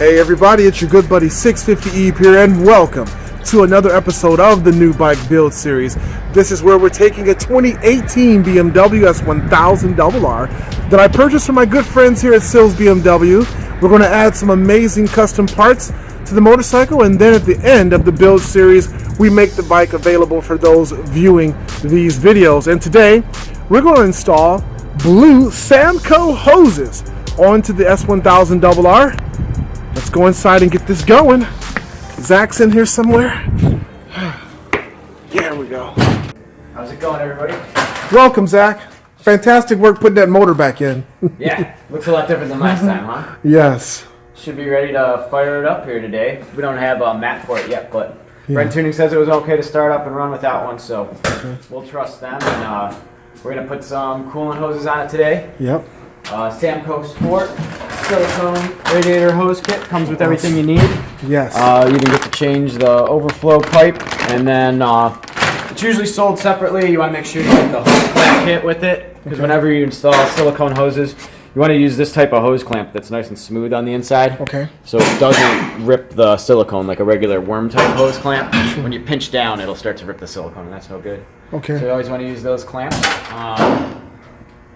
Hey everybody, it's your good buddy 650 here, and welcome to another episode of the New Bike Build Series. This is where we're taking a 2018 BMW S1000RR that I purchased from my good friends here at Sills BMW. We're going to add some amazing custom parts to the motorcycle, and then at the end of the build series, we make the bike available for those viewing these videos. And today, we're going to install blue Samco hoses onto the S1000RR. Let's go inside and get this going. Zack's in here somewhere. Here we go. How's it going, everybody? Welcome, Zack. Fantastic work putting that motor back in. Yeah, looks a lot different than last time, huh? Yes. Should be ready to fire it up here today. We don't have a mat for it yet, but Brent Tuning says it was okay to start up and run with that one, so we'll trust them. And we're going to put some coolant hoses on it today. Yep. Samco Sport Silicone Radiator hose kit comes with everything you need. Yes. You can get to change the overflow pipe, and then it's usually sold separately. You want to make sure you get the hose clamp kit with it, because whenever you install silicone hoses, you want to use this type of hose clamp that's nice and smooth on the inside. Okay. So it doesn't rip the silicone like a regular worm type hose clamp. When you pinch down, it'll start to rip the silicone, and that's no good. Okay. So you always want to use those clamps.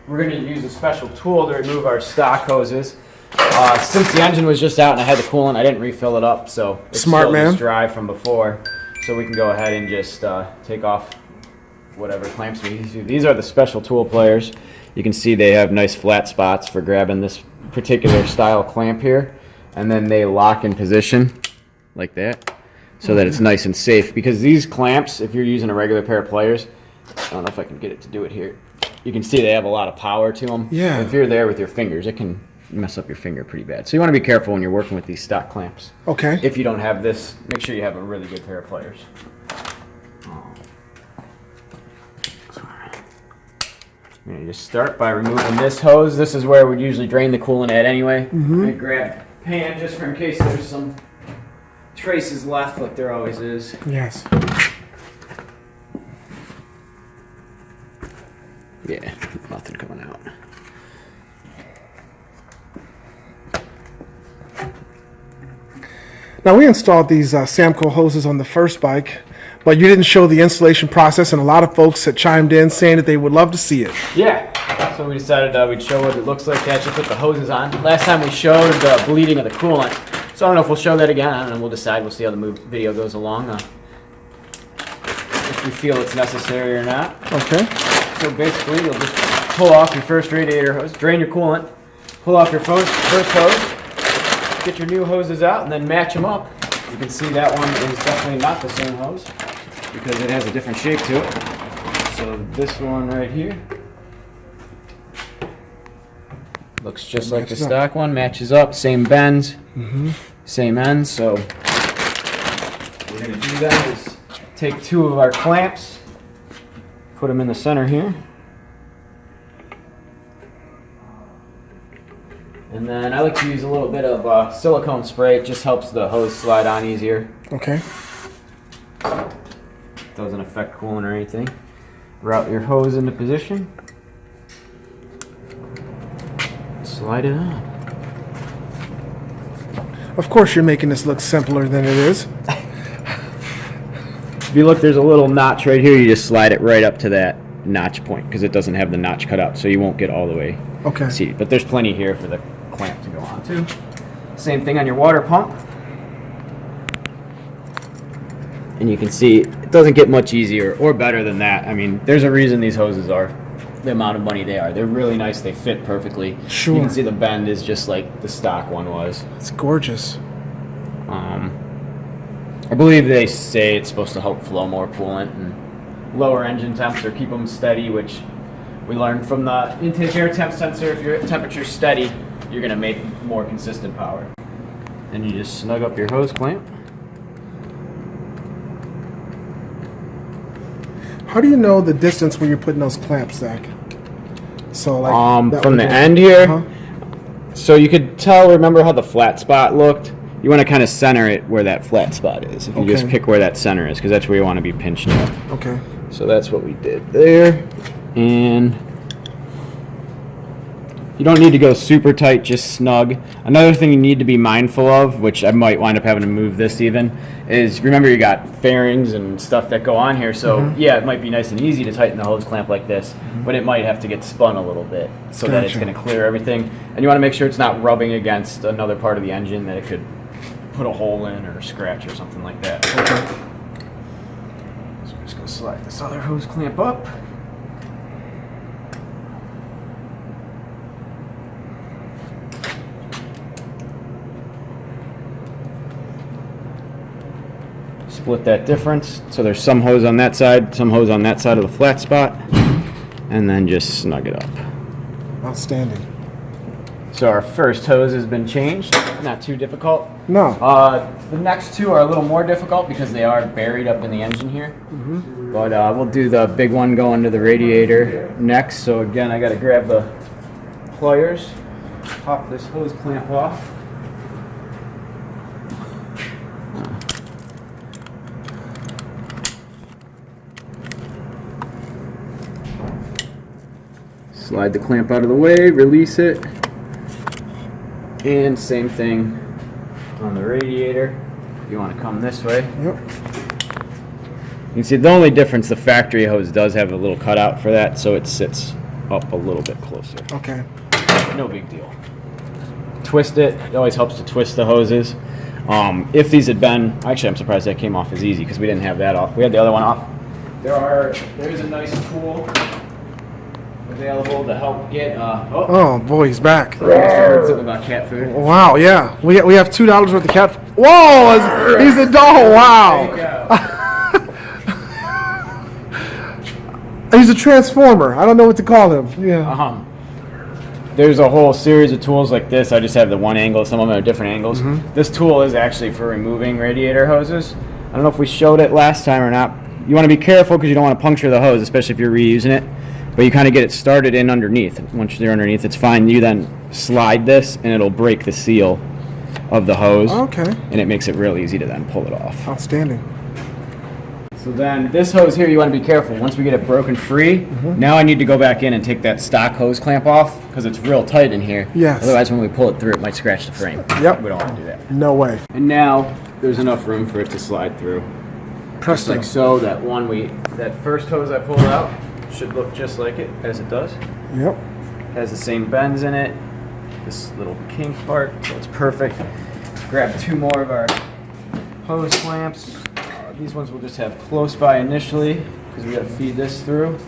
We're going to use a special tool to remove our stock hoses. Since the engine was just out and I had the coolant, I didn't refill it up, so it's still just dry from before. So we can go ahead and just take off whatever clamps we use. These are the special tool pliers. You can see they have nice flat spots for grabbing this particular style clamp here, and then they lock in position like that so that it's nice and safe. Because these clamps, if you're using a regular pair of pliers, I don't know if I can get it to do it here. You can see they have a lot of power to them. Yeah. If you're there with your fingers, it can mess up your finger pretty bad. So you want to be careful when you're working with these stock clamps. Okay. If you don't have this, make sure you have a really good pair of pliers. I'm going to just start by removing this hose. This is where we'd usually drain the coolant at anyway. I'm going to grab a pan just for in case there's some traces left, like there always is. Yes. Yeah, nothing coming out. Now, we installed these Samco hoses on the first bike, but you didn't show the installation process, and a lot of folks had chimed in saying that they would love to see it. Yeah, so we decided we'd show what it looks like to actually put the hoses on. Last time we showed the bleeding of the coolant, so I don't know if we'll show that again. I don't know, we'll decide. We'll see how the video goes along, if we feel it's necessary or not. Okay. So basically, you'll just pull off your first radiator hose, drain your coolant, pull off your first hose, get your new hoses out, and then match them up. You can see that one is definitely not the same hose because it has a different shape to it. So this one right here looks just like the stock one, matches up, same bends, same ends. So what we're going to do then is take two of our clamps, put them in the center here. And then I like to use a little bit of silicone spray. It just helps the hose slide on easier. Okay. Doesn't affect coolant or anything. Route your hose into position. Slide it on. Of course, you're making this look simpler than it is. If you look, there's a little notch right here. You just slide it right up to that notch point because it doesn't have the notch cut out, so you won't get all the way seated. But there's plenty here for the clamp to go on too. Same thing on your water pump. And you can see it doesn't get much easier or better than that. I mean, there's a reason these hoses are the amount of money they are. They're really nice. They fit perfectly. Sure. You can see the bend is just like the stock one was. It's gorgeous. I believe they say it's supposed to help flow more coolant and lower engine temps or keep them steady, which we learned from the intake air temp sensor. If your temperature's steady, you're going to make more consistent power. Then you just snug up your hose clamp. How do you know the distance when you're putting those clamps, Zack? So like from the end here, so you could tell. Remember how the flat spot looked? You want to kind of center it where that flat spot is. If you just pick where that center is, because that's where you want to be pinching up. Okay. So that's what we did there, and You don't need to go super tight, just snug. Another thing you need to be mindful of, which I might wind up having to move this even, is remember you got fairings and stuff that go on here. So yeah, it might be nice and easy to tighten the hose clamp like this, but it might have to get spun a little bit so that it's going to clear everything. And you want to make sure it's not rubbing against another part of the engine that it could put a hole in or scratch or something like that. Okay. So I'm just going to slide this other hose clamp up. Split that difference. So there's some hose on that side, some hose on that side of the flat spot, and then just snug it up. Outstanding. So our first hose has been changed. Not too difficult. No. The next two are a little more difficult because they are buried up in the engine here. But we'll do the big one going to the radiator next. So again, I got to grab the pliers, pop this hose clamp off. Slide the clamp out of the way, release it, and same thing on the radiator. You want to come this way. Yep. You can see the only difference, the factory hose does have a little cutout for that, so it sits up a little bit closer. Okay. No big deal. Twist it. It always helps to twist the hoses. If these had been, actually I'm surprised that came off as easy because we didn't have that off. We had the other one off. There's a nice tool available to help get. Oh boy, he's back. I heard something about cat food. Wow, yeah, we have $2 worth of cat. Whoa, he's a doll. Wow. He's a transformer. I don't know what to call him. Yeah. There's a whole series of tools like this. I just have the one angle. Some of them are different angles. This tool is actually for removing radiator hoses. I don't know if we showed it last time or not. You want to be careful because you don't want to puncture the hose, especially if you're reusing it. But you kind of get it started in underneath. Once you're underneath, it's fine. You then slide this, and it'll break the seal of the hose. Okay. And it makes it real easy to then pull it off. Outstanding. So then this hose here, you want to be careful. Once we get it broken free, now I need to go back in and take that stock hose clamp off because it's real tight in here. Yes. Otherwise, when we pull it through, it might scratch the frame. Yep. We don't want to do that. No way. And now there's enough room for it to slide through. Just like so. That first hose I pulled out should look just like it as it does. Yep. Has the same bends in it. This little kink part, so it's perfect. Grab two more of our hose clamps. These ones we'll just have close by initially because we got to feed this through.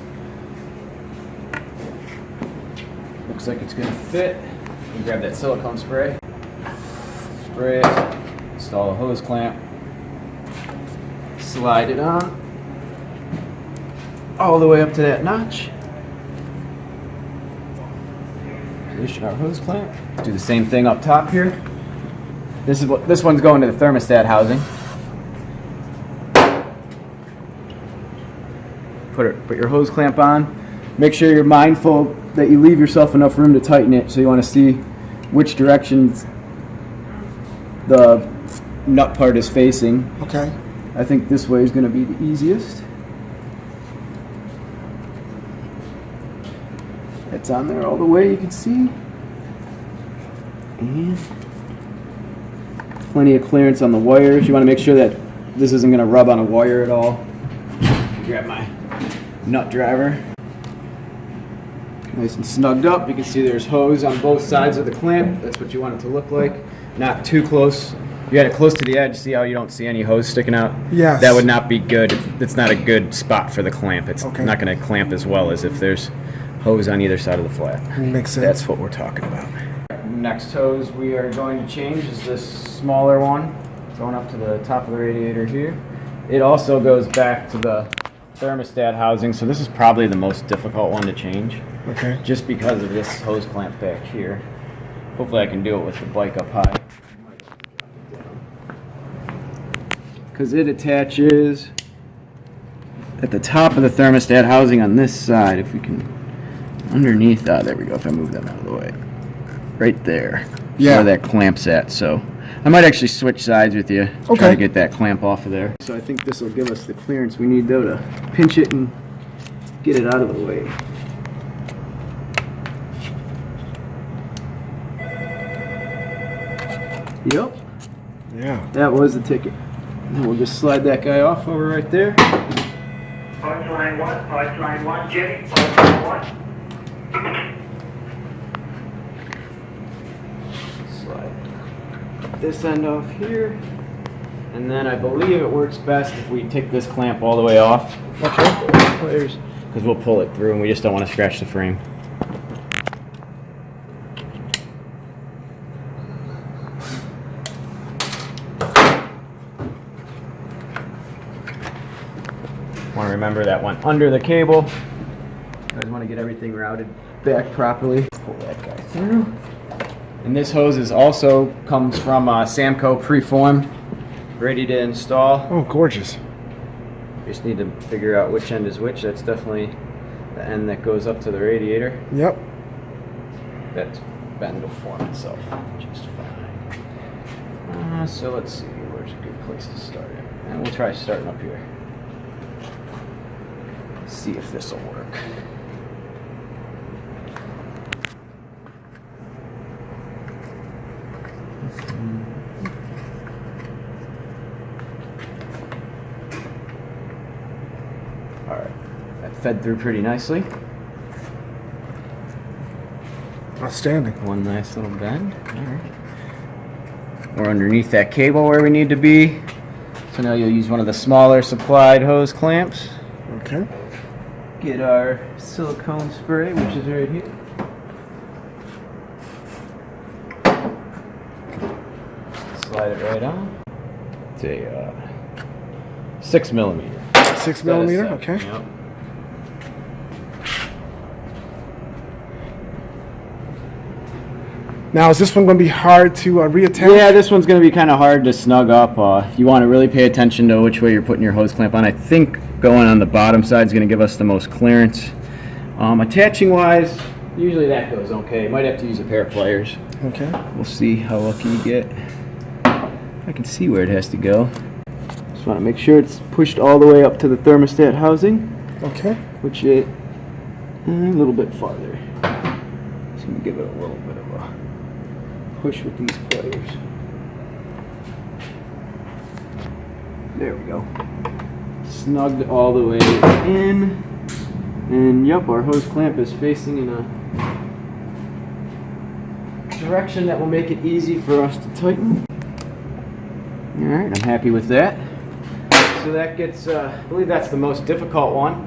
Looks like it's going to fit. You grab that silicone spray. Spray it. Install a hose clamp. Slide it on all the way up to that notch. Position our hose clamp. Do the same thing up top here. This one's going to the thermostat housing. Put your hose clamp on. Make sure you're mindful that you leave yourself enough room to tighten it. So you want to see which directions the nut part is facing. Okay. I think this way is going to be the easiest. It's on there all the way, you can see. And plenty of clearance on the wires. You want to make sure that this isn't going to rub on a wire at all. Grab my nut driver. Nice and snugged up. You can see there's hose on both sides of the clamp. That's what you want it to look like. Not too close. You got it close to the edge. See how you don't see any hose sticking out? Yes. That would not be good. It's not a good spot for the clamp. It's not going to clamp as well as if there's hose on either side of the flat. Makes sense. That's what we're talking about. Next hose we are going to change is this smaller one going up to the top of the radiator here. It also goes back to the thermostat housing, so this is probably the most difficult one to change. Okay. Just because of this hose clamp back here. Hopefully I can do it with the bike up high. Because it attaches at the top of the thermostat housing on this side. If we can, underneath, there we go, if I move them out of the way. Right there. Yeah. Where that clamp's at, so I might actually switch sides with you. Okay. Try to get that clamp off of there. So I think this will give us the clearance we need though to pinch it and get it out of the way. Yep. Yeah. That was the ticket. And we'll just slide that guy off over right there. Pipeline 1, Jimmy, pipeline 1. Slide this end off here. And then I believe it works best if we take this clamp all the way off. Okay. Because we'll pull it through and we just don't want to scratch the frame. Want to remember that went under the cable. You guys want to get everything routed back properly. Pull that guy through. And this hose is also comes from Samco preformed, ready to install. Oh, gorgeous. Just need to figure out which end is which. That's definitely the end that goes up to the radiator. Yep. That bend will form itself just fine. So let's see, where's a good place to start it? And we'll try starting up here. See if this will work. Alright, that fed through pretty nicely. Outstanding. One nice little bend. Alright. We're underneath that cable where we need to be. So now you'll use one of the smaller supplied hose clamps. Okay. Get our silicone spray, which is right here. Slide it right on. It's a 6 millimeter. 6 millimeter, okay. Yep. Now, is this one going to be hard to reattach? Yeah, this one's going to be kind of hard to snug up. You want to really pay attention to which way you're putting your hose clamp on. I think going on the bottom side is going to give us the most clearance. Attaching wise, usually that goes okay. You might have to use a pair of pliers. Okay. We'll see how lucky you get. I can see where it has to go. Just want to make sure it's pushed all the way up to the thermostat housing. Okay. Which it a little bit farther. Just going to give it a little bit of a push with these pliers. There we go. Snugged all the way in. And yep, our hose clamp is facing in a direction that will make it easy for us to tighten. Alright, I'm happy with that. So that gets, I believe that's the most difficult one.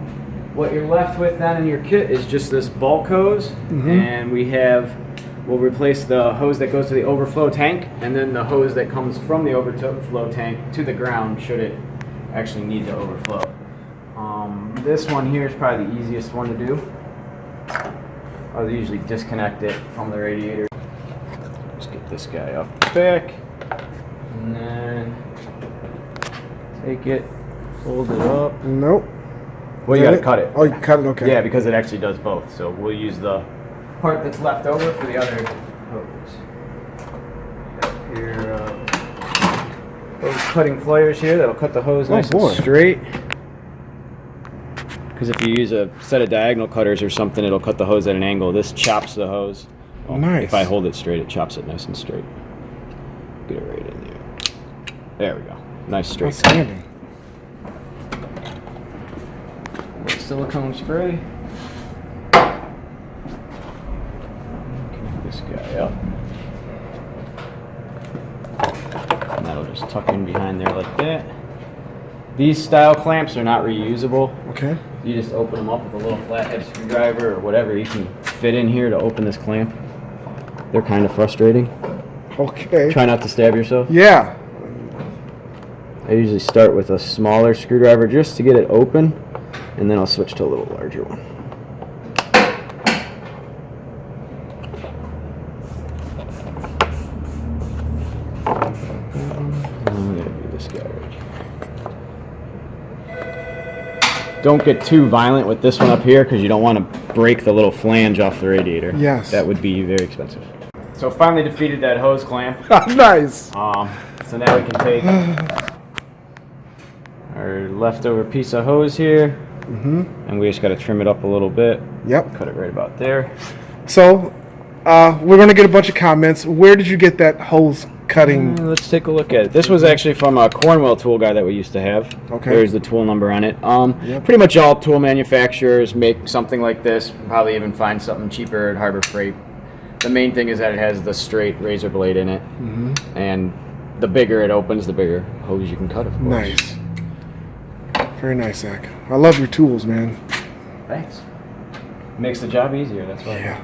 What you're left with then in your kit is just this bulk hose. And we'll replace the hose that goes to the overflow tank and then the hose that comes from the overflow tank to the ground should it actually need to overflow. This one here is probably the easiest one to do. I'll usually disconnect it from the radiator. Just get this guy off the back and then take it, fold it up. Nope. Well, you gotta cut it. Oh, you cut it, okay. Yeah, because it actually does both. So we'll use the part that's left over for the other hose. Got here, those cutting pliers here that'll cut the hose nice and straight. Because if you use a set of diagonal cutters or something, it'll cut the hose at an angle. This chops the hose. Well, nice. If I hold it straight, it chops it nice and straight. Get it right in there. There we go. Nice straight. Outstanding. Silicone spray. Connect this guy up. And that'll just tuck in behind there like that. These style clamps are not reusable. Okay. You just open them up with a little flathead screwdriver or whatever you can fit in here to open this clamp. They're kind of frustrating. Okay. Try not to stab yourself. Yeah. I usually start with a smaller screwdriver just to get it open, and then I'll switch to a little larger one. I'm going to do this guy right here. Don't get too violent with this one up here because you don't want to break the little flange off the radiator. Yes. That would be very expensive. So finally defeated that hose clamp. Nice. So now we can take our leftover piece of hose here, and we just got to trim it up a little bit. Yep. Cut it right about there. So, we're going to get a bunch of comments. Where did you get that hose cutting. Let's take a look at it. This was actually from a Cornwell tool guy that we used to have. Okay. There's the tool number on it. Yep. Pretty much all tool manufacturers make something like this. Probably even find something cheaper at Harbor Freight. The main thing is that it has the straight razor blade in it. And the bigger it opens, the bigger hose you can cut, of course. Nice. Very nice, Zach. I love your tools, man. Thanks. Makes the job easier, that's why. Yeah.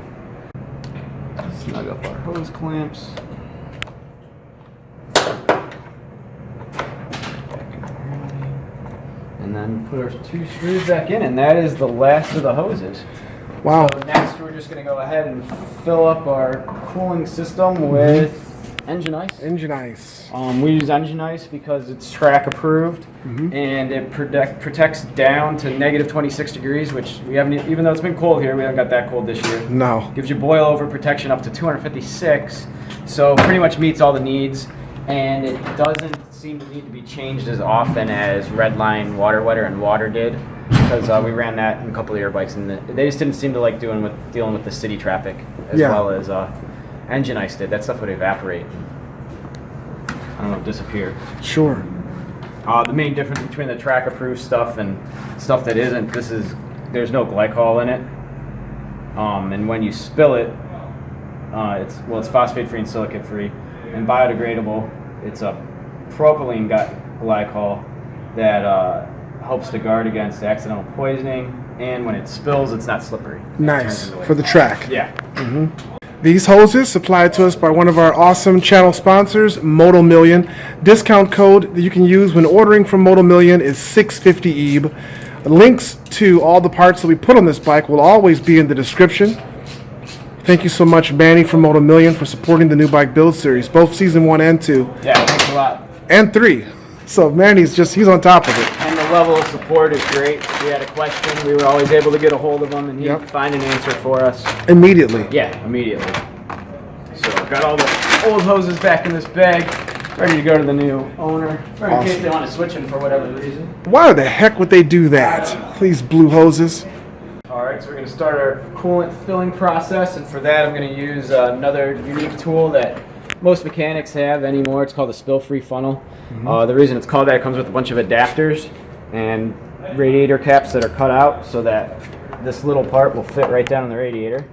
Snug up our hose clamps. And then put our 2 screws back in, and that is the last of the hoses. Wow. So next we're just going to go ahead and fill up our cooling system with engine ice. Engine ice. We use engine ice because it's track approved, and it protects down to negative 26 degrees, which we haven't, even though it's been cold here, we haven't got that cold this year. No. Gives you boil over protection up to 256, so pretty much meets all the needs, and it doesn't seem to need to be changed as often as Redline Water Wetter and Water did, because we ran that in a couple of your bikes, and they just didn't seem to like dealing with the city traffic as well as engine ice did. That stuff would evaporate. I don't know, disappear. Sure. The main difference between the track approved stuff and stuff that isn't, there's no glycol in it. And when you spill it, it's phosphate free and silicate free and biodegradable. It's a propylene glycol that helps to guard against accidental poisoning, and when it spills, it's not slippery. Nice. For the track. Yeah. These hoses supplied to us by one of our awesome channel sponsors, Motomillon. Discount code that you can use when ordering from Motomillon is 650EB. Links to all the parts that we put on this bike will always be in the description. Thank you so much, Manny from Motomillon, for supporting the new bike build series, both season 1 and 2. Yeah, thanks a lot. And 3. So Manny's he's on top of it. And the level of support is great. We had a question, we were always able to get a hold of him, and he'd find an answer for us. Immediately. Yeah, immediately. So I've got all the old hoses back in this bag, ready to go to the new owner, or in case they want to switch them for whatever reason. Why the heck would they do that? These blue hoses. Alright, so we're going to start our coolant filling process, and for that I'm going to use another unique tool that most mechanics have anymore. It's called a spill-free funnel. The reason it's called that, it comes with a bunch of adapters and radiator caps that are cut out so that this little part will fit right down in the radiator.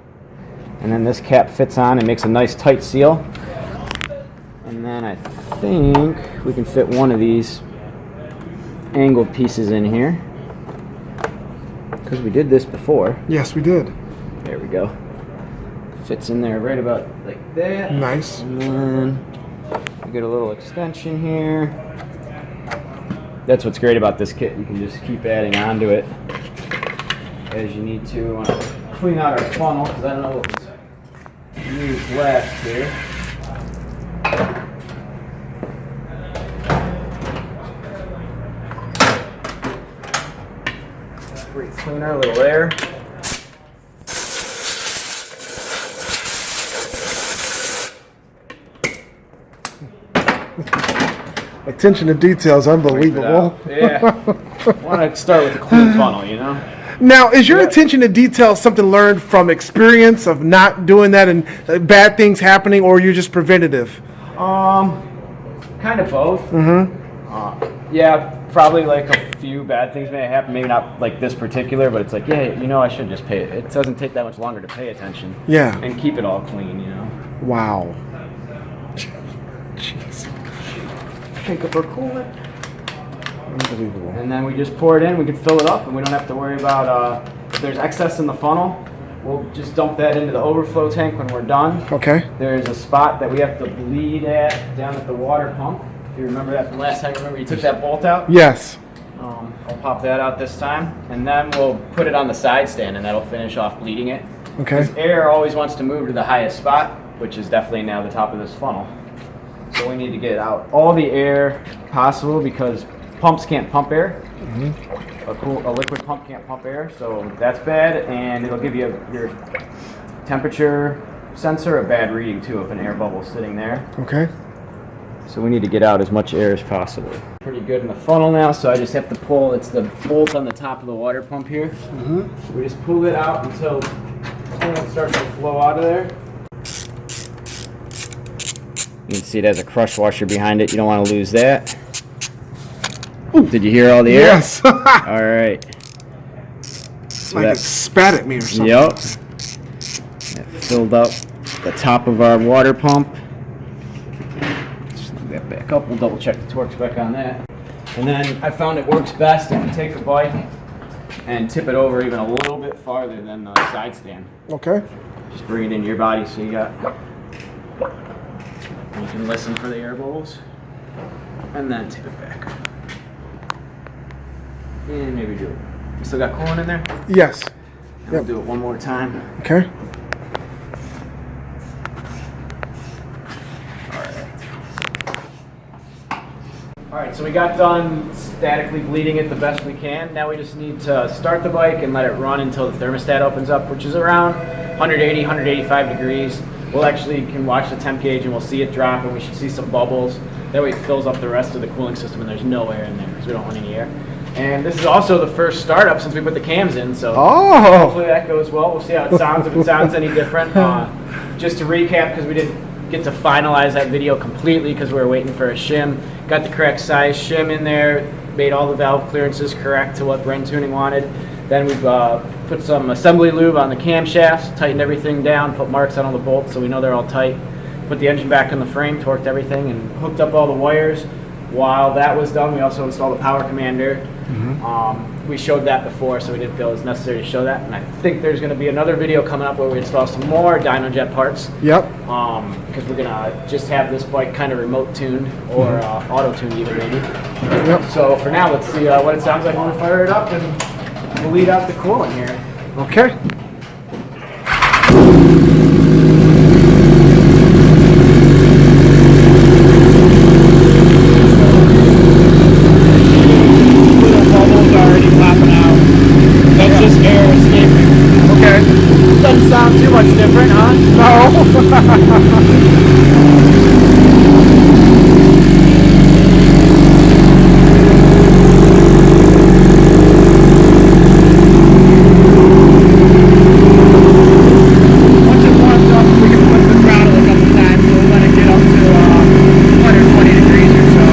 And then this cap fits on and makes a nice tight seal. And then I think we can fit one of these angled pieces in here, because we did this before. Yes, we did. There we go. Fits in there right about like that. Nice. And then we get a little extension here. That's what's great about this kit. You can just keep adding onto it as you need to. We want to clean out our funnel because I don't know what was used last here. Great cleaner, a little air. Attention to detail is unbelievable. Yeah. Want to start with a clean funnel, you know? Now, is your attention to detail something learned from experience of not doing that and bad things happening, or you're just preventative? Kind of both. Yeah, probably like a few bad things may happen. Maybe not like this particular, but it's like, yeah, you know, I should just pay it. It doesn't take that much longer to pay attention. Yeah. And keep it all clean, you know? Wow. Jeez. Take up our coolant. Unbelievable. And then we just pour it in. We can fill it up, and we don't have to worry about if there's excess in the funnel. We'll just dump that into the overflow tank when we're done. Okay. There's a spot that we have to bleed at down at the water pump. If you remember that from last time, remember you took that bolt out? Yes. I'll pop that out this time, and then we'll put it on the side stand, and that'll finish off bleeding it. Okay. Because air always wants to move to the highest spot, which is definitely now the top of this funnel. So we need to get out all the air possible, because pumps can't pump air. A liquid pump can't pump air, so that's bad, and it'll give you your temperature sensor a bad reading too if an air bubble's sitting there. Okay. So we need to get out as much air as possible. Pretty good in the funnel now, so I just have to pull, it's the bolt on the top of the water pump here. We just pull it out until it starts to flow out of there. You can see it has a crush washer behind it. You don't want to lose that. Ooh. Did you hear all the air? Yes. All right. So like it spat at me or something. Yep. That filled up the top of our water pump. Just leave that back up. We'll double check the torque spec on that. And then I found it works best if you take the bike and tip it over even a little bit farther than the side stand. Okay. Just bring it into your body so you can listen for the air bubbles. And then tip it back. And maybe do it. You still got coolant in there? Yes. And we'll do it one more time. Okay. Alright, so we got done statically bleeding it the best we can. Now we just need to start the bike and let it run until the thermostat opens up, which is around 180, 185 degrees. We'll actually can watch the temp gauge and we'll see it drop and we should see some bubbles. That way it fills up the rest of the cooling system and there's no air in there because we don't want any air. And this is also the first startup since we put the cams in, so hopefully that goes well. We'll see how it sounds, if it sounds any different. Just to recap, because we didn't get to finalize that video completely because we were waiting for a shim. Got the correct size shim in there, made all the valve clearances correct to what Bren Tuning wanted. Then we've put some assembly lube on the camshafts, tightened everything down, put marks on all the bolts so we know they're all tight. Put the engine back in the frame, torqued everything, and hooked up all the wires. While that was done, we also installed a power commander. We showed that before, so we didn't feel it was necessary to show that. And I think there's going to be another video coming up where we install some more DynoJet parts. Yep. Because we're going to just have this bike kind of remote tuned or auto tuned even maybe. Yep. So for now, let's see what it sounds like when we fire it up, and we'll lead out the cooling here. Okay. Doesn't sound too much different, huh? No. Once it warms up, we can put the throttle a couple times. We'll let it get up to 120 degrees or so.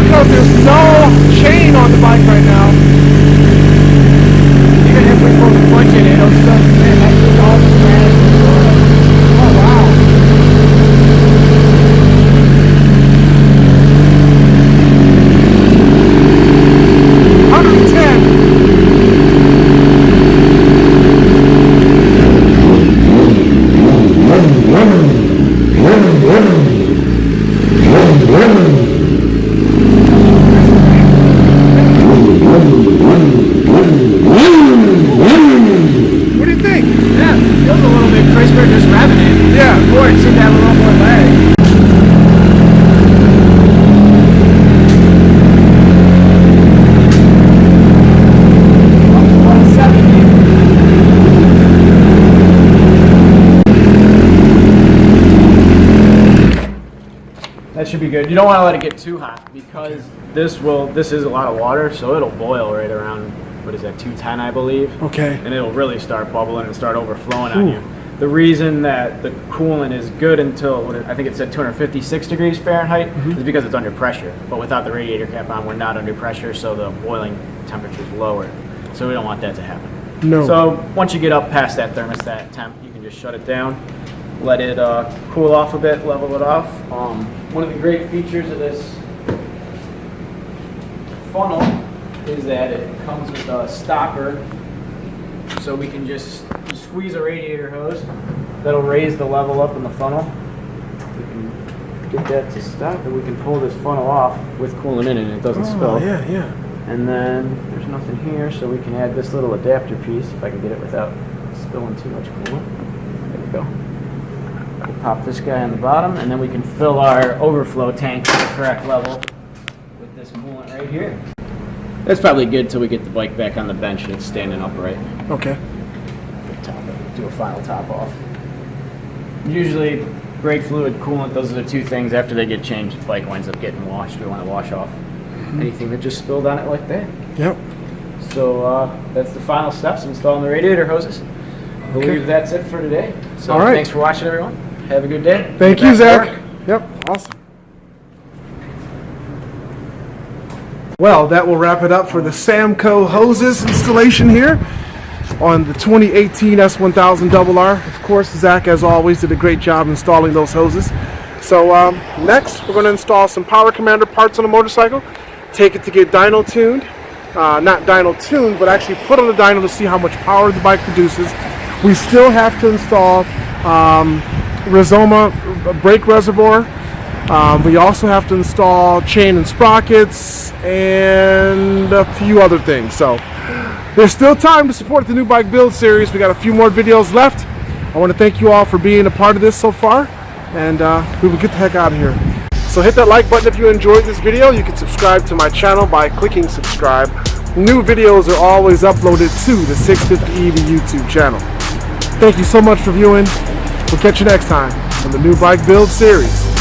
Because there's no chain on the bike right now. Even if we pull the clutch in, it'll still spin. That's just all the gas. Oh, wow. What do you think? Yeah, it feels a little bit crisper just revving it. Yeah. Before it seemed to have a little more lag. Up to 170. That should be good. You don't want to let it get too hot because this is a lot of water, so it'll boil right around, what is that, 210 I believe. Okay. And it'll really start bubbling and start overflowing on you. The reason that the coolant is good until, I think it said 256 degrees Fahrenheit, is because it's under pressure. But without the radiator cap on, we're not under pressure, so the boiling temperature is lower. So we don't want that to happen. No. So once you get up past that thermostat temp, you can just shut it down, let it cool off a bit, level it off. One of the great features of this funnel is that it comes with a stopper, so we can just squeeze a radiator hose that'll raise the level up in the funnel. We can get that to stop, and we can pull this funnel off with coolant in it and it doesn't spill. Yeah, yeah. And then there's nothing here, so we can add this little adapter piece, if I can get it without spilling too much coolant. There we go. We'll pop this guy on the bottom, and then we can fill our overflow tank to the correct level with this coolant right here. That's probably good till we get the bike back on the bench and it's standing upright. Okay. Do a final top off. Usually brake fluid, coolant, those are the two things after they get changed, the bike winds up getting washed. We want to wash off anything that just spilled on it like that. Yep. So that's the final steps, installing the radiator hoses. I believe that's it for today. So All right. Thanks for watching, everyone. Have a good day. Thank you, Zach. Yep, awesome. Well, that will wrap it up for the Samco hoses installation here on the 2018 S1000RR. Of course, Zach, as always, did a great job installing those hoses. So next, we're going to install some Power Commander parts on the motorcycle, take it to get dyno tuned. Not dyno tuned, but actually put on the dyno to see how much power the bike produces. We still have to install Rizoma brake reservoir. We also have to install chain and sprockets and a few other things. So there's still time to support the New Bike Build series. We got a few more videos left. I want to thank you all for being a part of this so far, and we will get the heck out of here. So hit that like button if you enjoyed this video. You can subscribe to my channel by clicking subscribe. New videos are always uploaded to the 650EV YouTube channel. Thank you so much for viewing. We'll catch you next time on the New Bike Build series.